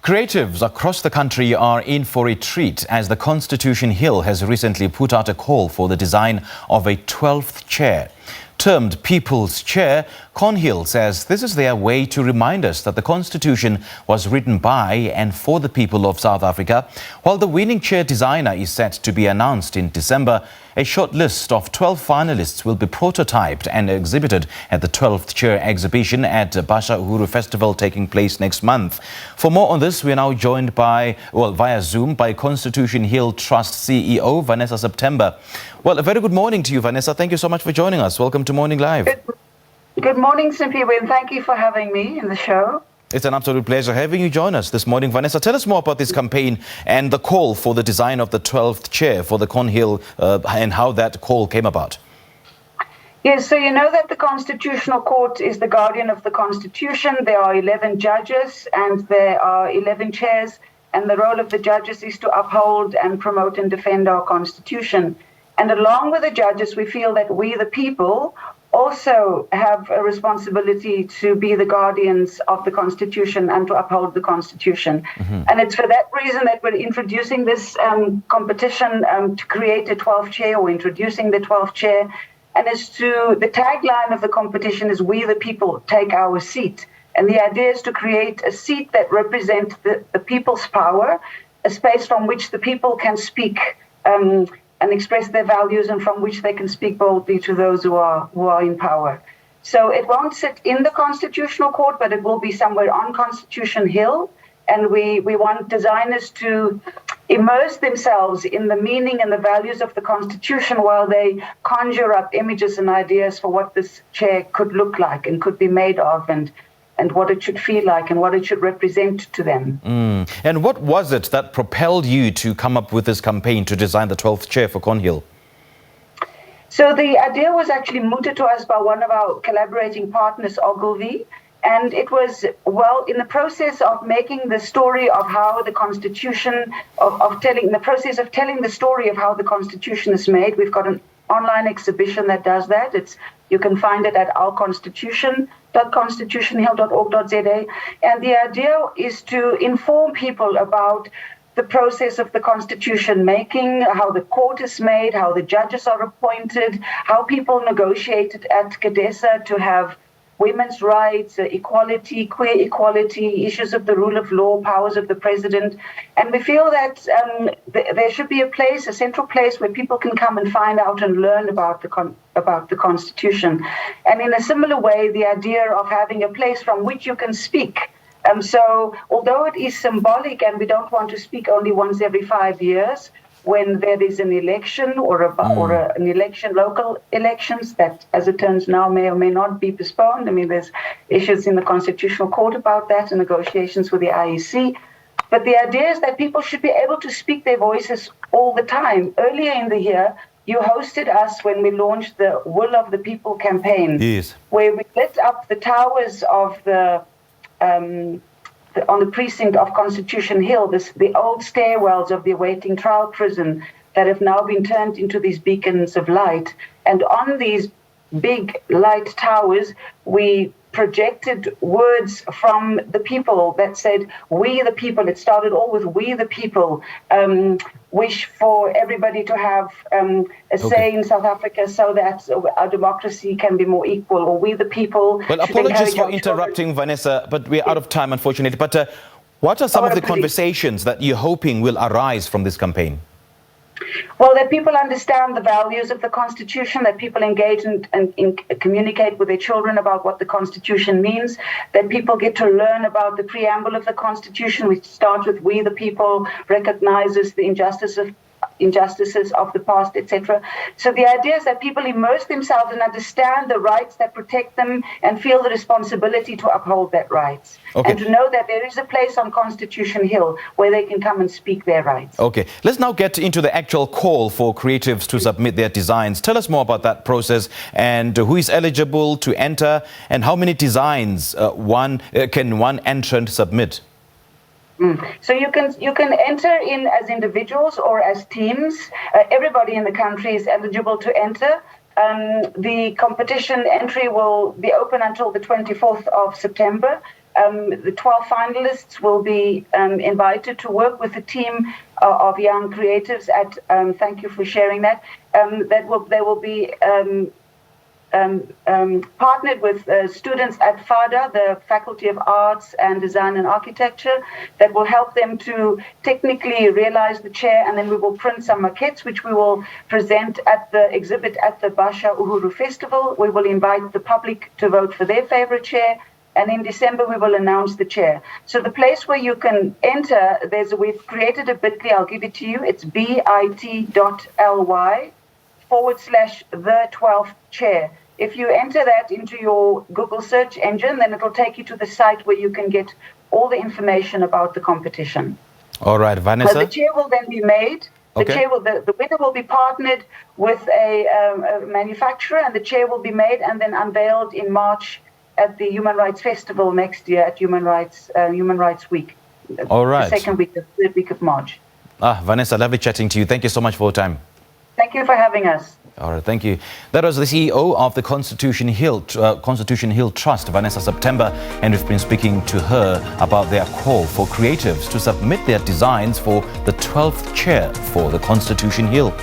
Creatives across the country are in for a treat as the Constitution Hill has recently put out a call for the design of a 12th chair. Termed People's Chair, ConHill says this is their way to remind us that the Constitution was written by and for the people of South Africa. While the winning chair designer is set to be announced in December, a short list of 12 finalists will be prototyped and exhibited at the 12th Chair exhibition at Basha Uhuru Festival taking place next month. For more on this, we are now joined via Zoom by Constitution Hill Trust CEO Vanessa September. Well, a very good morning to you, Vanessa. Thank you so much for joining us. Welcome to Morning Live. Good morning, Simpiwe, and thank you for having me in the show. It's an absolute pleasure having you join us this morning. Vanessa, tell us more about this campaign and the call for the design of the 12th chair for the ConHill and how that call came about. Yes, so you know that the Constitutional Court is the guardian of the Constitution. There are 11 judges and there are 11 chairs, and the role of the judges is to uphold and promote and defend our Constitution. And along with the judges, we feel that we, the people, also have a responsibility to be the guardians of the Constitution and to uphold the Constitution. And it's for that reason that we're introducing this competition to create a 12th chair, or introducing the 12th chair. And the tagline of the competition is "We the people take our seat." And the idea is to create a seat that represents the people's power, a space from which the people can speak and express their values, and from which they can speak boldly to those who are in power. So it won't sit in the Constitutional Court, but it will be somewhere on Constitution Hill. And we want designers to immerse themselves in the meaning and the values of the Constitution while they conjure up images and ideas for what this chair could look like and could be made of, and what it should feel like and what it should represent to them. And what was it that propelled you to come up with this campaign to design the 12th chair for ConHill? So the idea was actually mooted to us by one of our collaborating partners, Ogilvy. And it was, in the process of making the story of how the Constitution, telling the story of how the Constitution is made. We've got an online exhibition that does that. You can find it at ourconstitution.constitutionhill.org.za. And the idea is to inform people about the process of the Constitution making, how the court is made, how the judges are appointed, how people negotiated at Cadessa to have women's rights, equality, queer equality, issues of the rule of law, powers of the president. And we feel that there should be a central place where people can come and find out and learn about the Constitution. And in a similar way, the idea of having a place from which you can speak. So although it is symbolic and we don't want to speak only once every 5 years, when there is an election or an election, local elections that, as it turns now, may or may not be postponed. I mean, there's issues in the Constitutional Court about that and negotiations with the IEC. But the idea is that people should be able to speak their voices all the time. Earlier in the year, you hosted us when we launched the Will of the People campaign, yes, where we lit up the towers of on the precinct of Constitution Hill, the old stairwells of the awaiting trial prison that have now been turned into these beacons of light. And on these big light towers, we projected words from the people that said, "We the people." It started all with "We the people wish for everybody to have a say in South Africa so that our democracy can be more equal," or "We the people." Well, apologies for interrupting, Vanessa, but we're out of time, unfortunately. But what are some of the conversations that you're hoping will arise from this campaign? Well, that people understand the values of the Constitution, that people engage and communicate with their children about what the Constitution means, that people get to learn about the preamble of the Constitution, which starts with "We the people," recognizes the injustices of the past, etc. So the idea is that people immerse themselves and understand the rights that protect them and feel the responsibility to uphold that rights. And to know that there is a place on Constitution Hill where they can come and speak their rights. Okay, let's now get into the actual call for creatives to submit their designs. Tell us more about that process and who is eligible to enter and how many designs can one entrant submit. So you can enter in as individuals or as teams. Everybody in the country is eligible to enter. The competition entry will be open until the 24th of September. The 12 finalists will be invited to work with a team of young creatives at, thank you for sharing that, they will be partnered with students at FADA, the Faculty of Arts and Design and Architecture, that will help them to technically realize the chair, and then we will print some maquettes which we will present at the exhibit at the Basha Uhuru Festival. We will invite the public to vote for their favorite chair, and in December we will announce the chair. So the place where you can enter, we've created a bit.ly, I'll give it to you, it's bit.ly/the 12th chair. If you enter that into your Google search engine, then it'll take you to the site where you can get all the information about the competition. All right, Vanessa. So the chair will then be made. The winner will be partnered with a manufacturer, and the chair will be made and then unveiled in March at the Human Rights Festival next year at Human Rights Week. All right. The third week of March. Vanessa, lovely chatting to you. Thank you so much for your time. Thank you for having us. All right, thank you. That was the CEO of the Constitution Hill Trust, Vanessa September, and we've been speaking to her about their call for creatives to submit their designs for the 12th chair for the Constitution Hill.